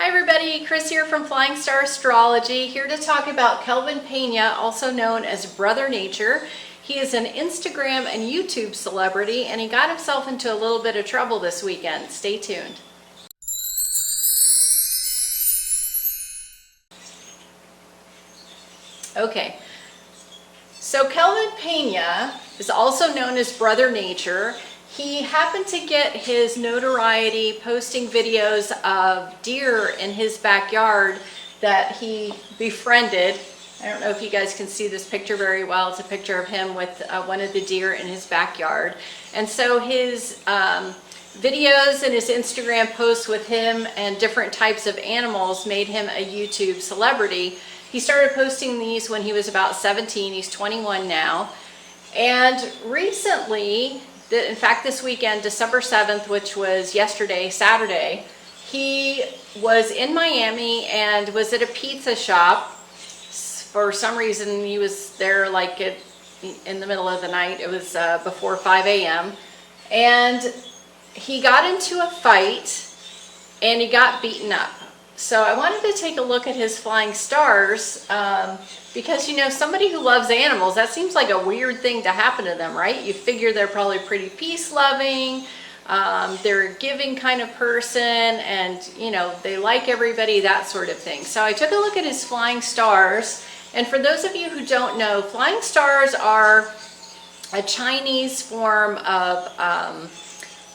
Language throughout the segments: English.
Hi everybody, Chris here from Flying Star Astrology, here to talk about Kelvin Pena, also known as Brother Nature. He is an Instagram and YouTube celebrity, and he got himself into a little bit of trouble this weekend. Stay tuned. Okay, so Kelvin Pena is also known as Brother Nature. He happened to get his notoriety posting videos of deer in his backyard that he befriended. I don't know if you guys can see this picture very well. It's a picture of him with one of the deer in his backyard. And so his videos and his Instagram posts with him and different types of animals made him a YouTube celebrity. He started posting these when he was about 17. He's 21 now. And recently, in fact, this weekend, December 7th, which was yesterday, Saturday, he was in Miami and was at a pizza shop. For some reason, he was there like in the middle of the night. It was before 5 a.m. And he got into a fight and he got beaten up. So I wanted to take a look at his flying stars because, you know, somebody who loves animals, that seems like a weird thing to happen to them, right? You figure they're probably pretty peace-loving, they're a giving kind of person, and, you know, they like everybody, that sort of thing. So I took a look at his flying stars, and for those of you who don't know, flying stars are a Chinese form of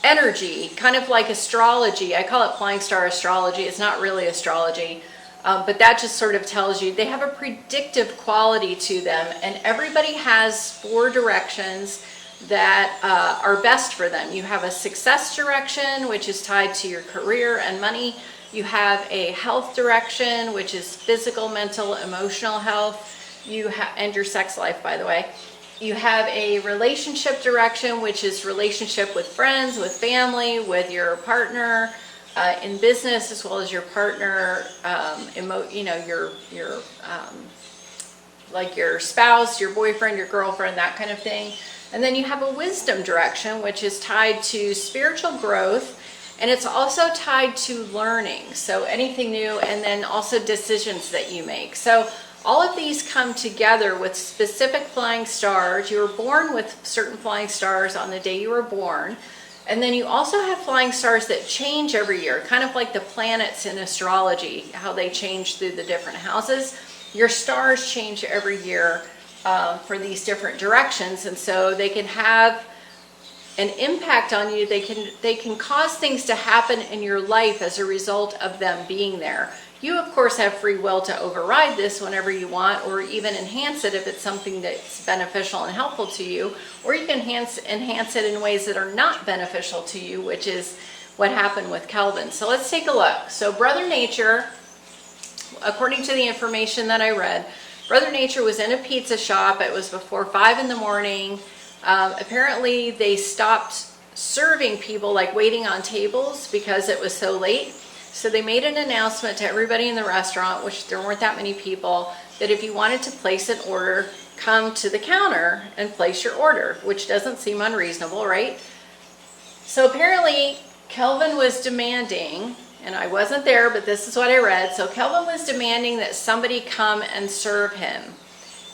energy, kind of like astrology. I call it Flying Star Astrology. It's not really astrology, but that just sort of tells you they have a predictive quality to them, and everybody has 4 directions that are best for them. You have a success direction, which is tied to your career and money. You have a health direction, which is physical, mental, emotional health. And your sex life, by the way. You have a relationship direction, which is relationship with friends, with family, with your partner, in business, as well as your partner, like your spouse, your boyfriend, your girlfriend, that kind of thing. And then you have a wisdom direction, which is tied to spiritual growth, and it's also tied to learning, so anything new, and then also decisions that you make. So all of these come together with specific flying stars. You were born with certain flying stars on the day you were born. And then you also have flying stars that change every year, kind of like the planets in astrology, how they change through the different houses. Your stars change every year for these different directions. And so they can have an impact on you. They can cause things to happen in your life as a result of them being there. You, of course, have free will to override this whenever you want, or even enhance it if it's something that's beneficial and helpful to you, or you can enhance it in ways that are not beneficial to you, which is what happened with Kelvin. So let's take a look. So Brother Nature, according to the information that I read, Brother Nature was in a pizza shop. It was before 5 in the morning. Apparently, they stopped serving people, like waiting on tables, because it was so late. So they made an announcement to everybody in the restaurant, which there weren't that many people, that if you wanted to place an order, come to the counter and place your order, which doesn't seem unreasonable, right? So apparently Kelvin was demanding, and I wasn't there, but this is what I read. So Kelvin was demanding that somebody come and serve him.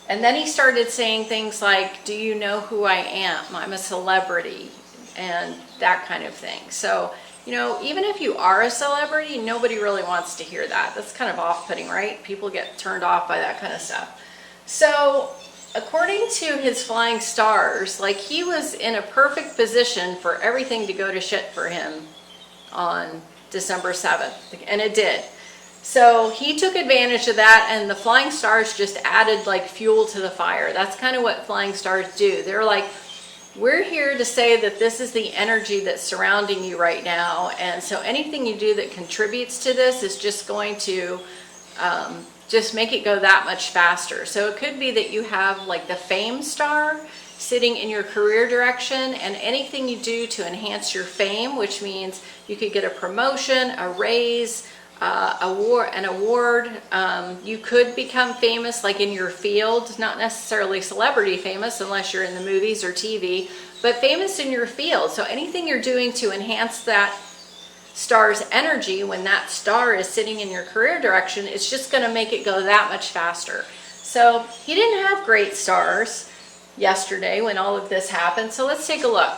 And then he started saying things like, "Do you know who I am? I'm a celebrity," and that kind of thing. So, you know, even if you are a celebrity, nobody really wants to hear that. That's kind of off-putting, right? People get turned off by that kind of stuff. So, according to his flying stars, like, he was in a perfect position for everything to go to shit for him on December 7th, and it did. So he took advantage of that, and the flying stars just added like fuel to the fire. That's kind of what flying stars do. They're like, we're here to say that this is the energy that's surrounding you right now, and so anything you do that contributes to this is just going to just make it go that much faster. So it could be that you have like the fame star sitting in your career direction, and anything you do to enhance your fame, which means you could get a promotion, a raise, an award. You could become famous like in your field, not necessarily celebrity famous unless you're in the movies or TV, but famous in your field. So anything you're doing to enhance that star's energy, when that star is sitting in your career direction, it's just going to make it go that much faster. So he didn't have great stars yesterday when all of this happened. So let's take a look.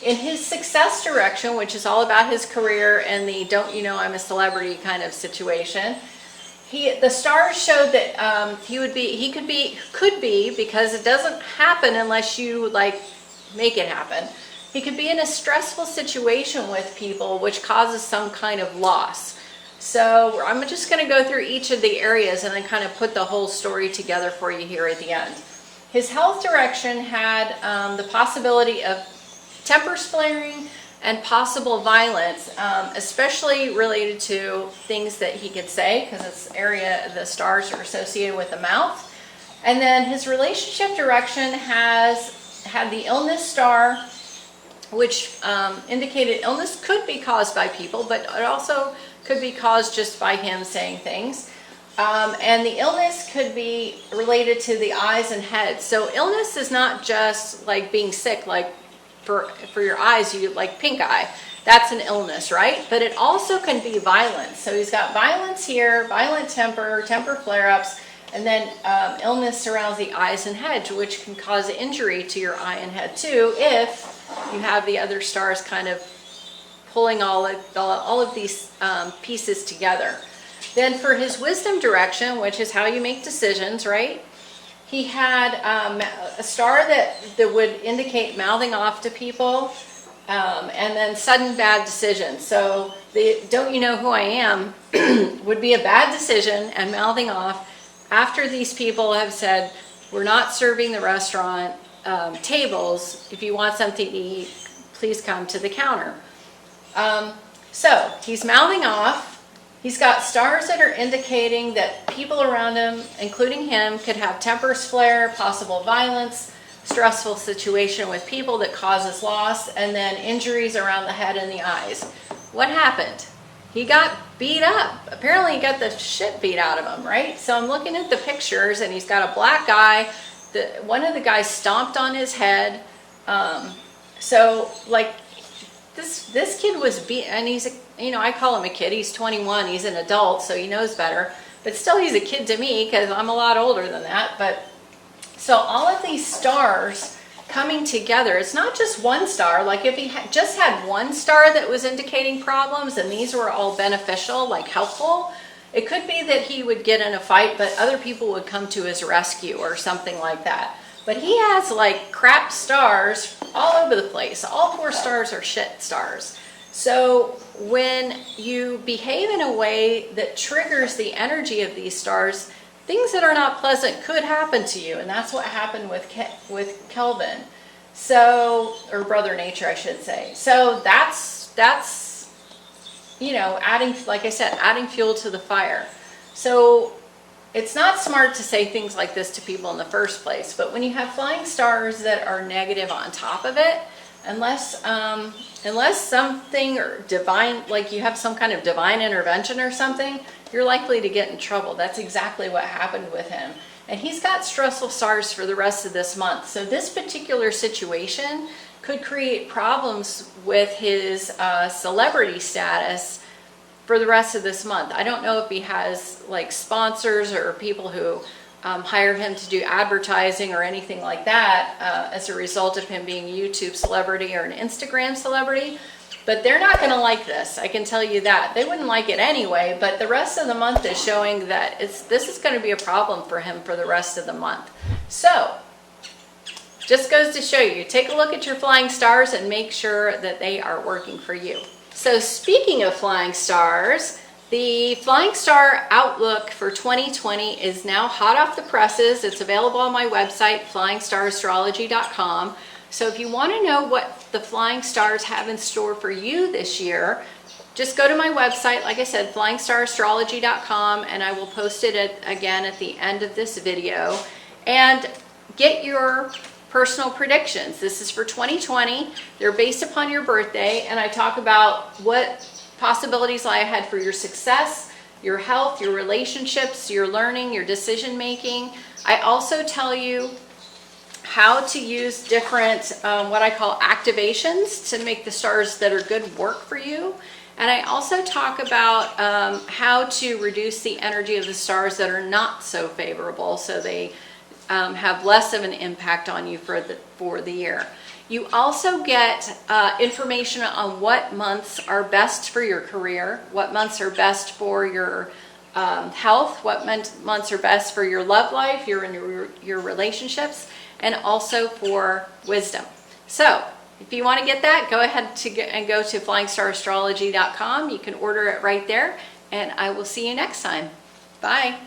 In his success direction, which is all about his career and the don't you know I'm a celebrity kind of situation, the stars showed that could be, because it doesn't happen unless you like make it happen. He could be in a stressful situation with people, which causes some kind of loss. So I'm just going to go through each of the areas and then kind of put the whole story together for you here at the end. His health direction had the possibility of tempers flaring and possible violence, especially related to things that he could say, because this area, the stars are associated with the mouth. And then his relationship direction had the illness star, which indicated illness could be caused by people, but it also could be caused just by him saying things. And the illness could be related to the eyes and head. So illness is not just like being sick, like for your eyes, you like pink eye. That's an illness, right? But it also can be violence. So he's got violence here, violent temper flare-ups, and then illness surrounds the eyes and head, which can cause injury to your eye and head too, if you have the other stars kind of pulling all of these pieces together. Then for his wisdom direction, which is how you make decisions, right? He had a star that would indicate mouthing off to people, and then sudden bad decisions. So the don't you know who I am would be a bad decision and mouthing off after these people have said, we're not serving the restaurant tables. If you want something to eat, please come to the counter. So he's mouthing off. He's got stars that are indicating that people around him, including him, could have tempers flare, possible violence, stressful situation with people that causes loss, and then injuries around the head and the eyes. What happened? He got beat up. Apparently he got the shit beat out of him, right? So I'm looking at the pictures, and he's got a black eye. One of the guys stomped on his head. So like this kid was beat, and he's I call him a kid. He's 21. He's an adult, so he knows better. But still, he's a kid to me because I'm a lot older than that. But so all of these stars coming together, it's not just one star. Like if he just had one star that was indicating problems and these were all beneficial, like helpful, it could be that he would get in a fight, but other people would come to his rescue or something like that. But he has like crap stars all over the place. All 4 stars are shit stars. So when you behave in a way that triggers the energy of these stars, things that are not pleasant could happen to you. And that's what happened with Kelvin. So, or Brother Nature, I should say. So that's adding, like I said, adding fuel to the fire. So it's not smart to say things like this to people in the first place. But when you have flying stars that are negative on top of it, unless something or divine, like you have some kind of divine intervention or something, you're likely to get in trouble. That's exactly what happened with him. And he's got stressful stars for the rest of this month. So this particular situation could create problems with his celebrity status for the rest of this month. I don't know if he has like sponsors or people who hire him to do advertising or anything like that as a result of him being a YouTube celebrity or an Instagram celebrity. But they're not going to like this. I can tell you that. They wouldn't like it anyway, but the rest of the month is showing that this is going to be a problem for him for the rest of the month. So, just goes to show you, take a look at your flying stars and make sure that they are working for you. So speaking of flying stars, the Flying Star Outlook for 2020 is now hot off the presses. It's available on my website, flyingstarastrology.com. So if you want to know what the flying stars have in store for you this year, just go to my website, like I said, flyingstarastrology.com, and I will post it again at the end of this video. And get your personal predictions. This is for 2020. They're based upon your birthday, and I talk about what possibilities lie ahead for your success, your health, your relationships, your learning, your decision making. I also tell you how to use different what I call activations to make the stars that are good work for you. And I also talk about how to reduce the energy of the stars that are not so favorable, so they have less of an impact on you for the year. You also get information on what months are best for your career, what months are best for your health, what months are best for your love life, your relationships, and also for wisdom. So if you want to get that, go ahead and go to flyingstarastrology.com. You can order it right there, and I will see you next time. Bye.